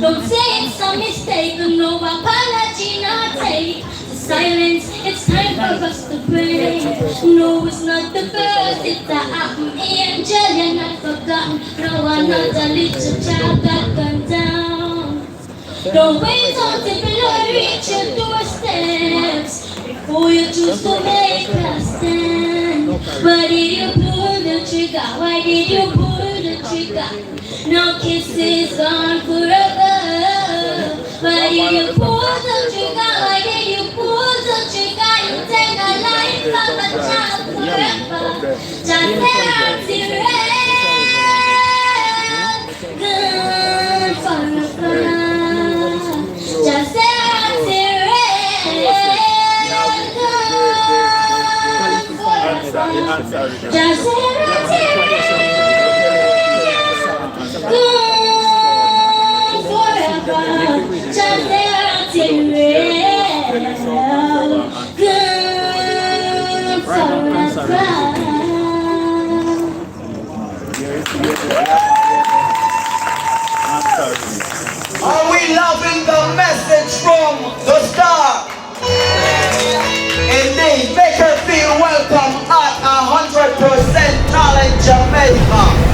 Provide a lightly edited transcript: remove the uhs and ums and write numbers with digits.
Don't say it's a mistake, no apology not take. The silence, it's time for us to pray. No, it's not the first, it's the angel, you're not forgotten. No, I'm not a little child that gone down. Don't wait until the Lord reach your doorsteps before you choose to make a stand. Why did you pull the trigger? Why did you pull the trigger? No kisses gone forever. Why did you pull the trigger? Why did you pull the trigger? You take a life of a child forever. Just say good forever. Just say just Are we loving the message from the start? Indeed, make her feel welcome at 100% Talent Jamaica.